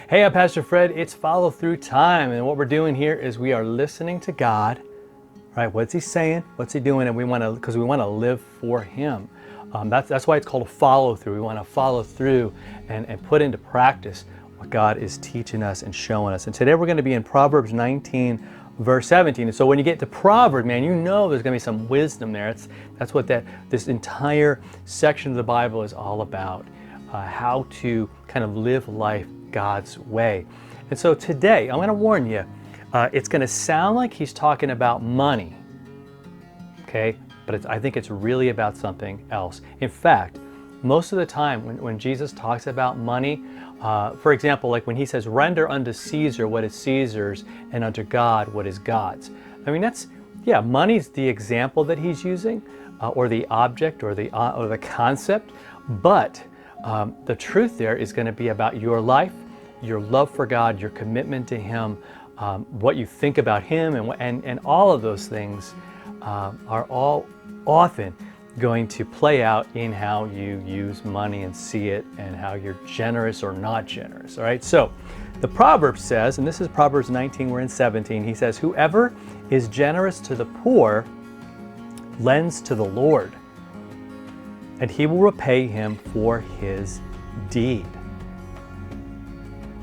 Hey, I'm Pastor Fred. It's follow through time. And what we're doing here is we are listening to God, right? What's he saying? What's he doing? And because we want to live for him. That's why it's called a follow through. We want to follow through and put into practice what God is teaching us and showing us. And today we're going to be in Proverbs 19, verse 17. And so when you get to Proverbs, man, you know there's going to be some wisdom there. That's what this entire section of the Bible is all about. How to kind of live life God's way. And so today, I'm going to warn you, it's going to sound like he's talking about money, okay? But I think it's really about something else. In fact, most of the time when Jesus talks about money, for example, like when he says, render unto Caesar what is Caesar's and unto God what is God's. I mean, money's the example that he's using, or the object or the concept, but the truth there is going to be about your life, your love for God, your commitment to him, what you think about him, and all of those things are all often going to play out in how you use money and see it, and how you're generous or not generous. All right, so the Proverbs says, and this is Proverbs 19, we're in 17, he says, whoever is generous to the poor lends to the Lord, and he will repay him for his deed.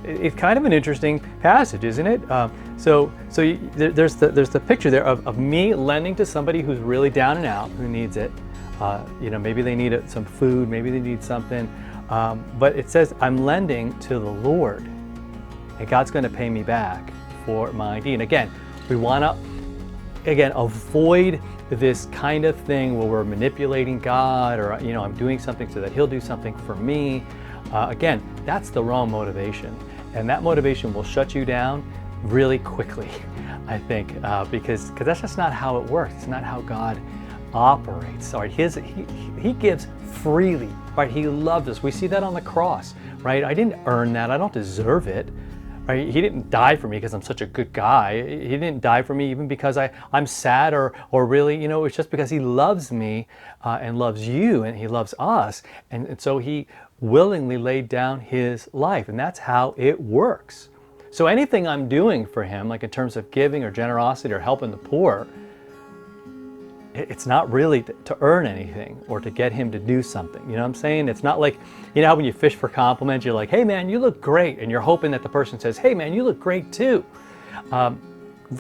It's kind of an interesting passage, isn't it? There's the picture there of me lending to somebody who's really down and out, who needs it. Maybe they need some food, maybe they need something. But it says I'm lending to the Lord, and God's going to pay me back for my deed. And again, we want to avoid this kind of thing where we're manipulating God, or I'm doing something so that he'll do something for me. Again, that's the wrong motivation, and that motivation will shut you down really quickly, I think, because that's just not how it works. It's not how God operates. All right, he gives freely. Right, he loved us. We see that on the cross. Right, I didn't earn that. I don't deserve it. Right? He didn't die for me because I'm such a good guy. He didn't die for me even because I'm sad or really, it's just because he loves me and loves you, and he loves us. And so he willingly laid down his life, and that's how it works. So anything I'm doing for him, like in terms of giving or generosity or helping the poor, it's not really to earn anything or to get him to do something. You know what I'm saying? It's not like, how when you fish for compliments, you're like, hey man, you look great. And you're hoping that the person says, hey man, you look great too.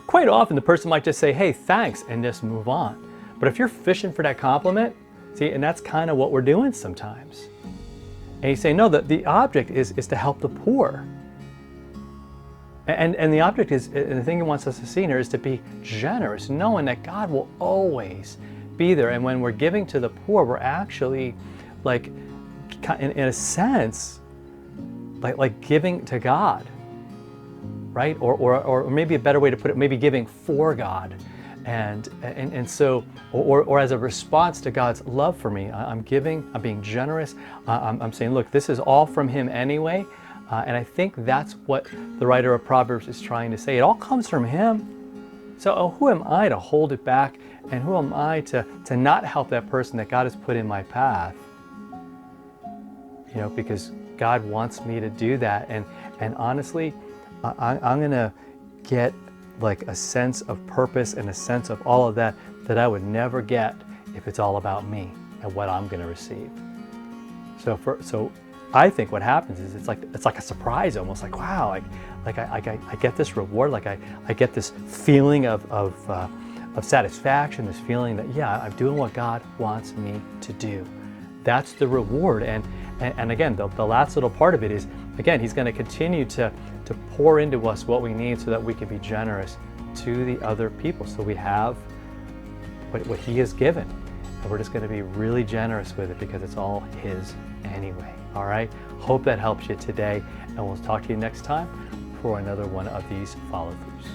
Quite often the person might just say, hey, thanks, and just move on. But if you're fishing for that compliment, see, and that's kind of what we're doing sometimes. And you say, no, the object is to help the poor. And the object is, and the thing he wants us to see here is to be generous, knowing that God will always be there. And when we're giving to the poor, we're actually, like, in a sense, like giving to God, right? Or maybe a better way to put it, maybe giving for God. And so, or as a response to God's love for me, I'm giving, I'm being generous. I'm saying, look, this is all from him anyway. And I think that's what the writer of Proverbs is trying to say. It all comes from him. So who am I to hold it back? And who am I to not help that person that God has put in my path? Because God wants me to do that. And honestly, I'm going to get like a sense of purpose and a sense of all of that I would never get if it's all about me and what I'm going to receive. So I think what happens is it's like a surprise, almost like, wow, I get this reward, like I get this feeling of satisfaction, this feeling that, yeah, I'm doing what God wants me to do. That's the reward. And again, the last little part of it is, again, he's going to continue to pour into us what we need so that we can be generous to the other people. So we have what he has given, and we're just going to be really generous with it because it's all his anyway. All right, hope that helps you today, and we'll talk to you next time for another one of these follow-throughs.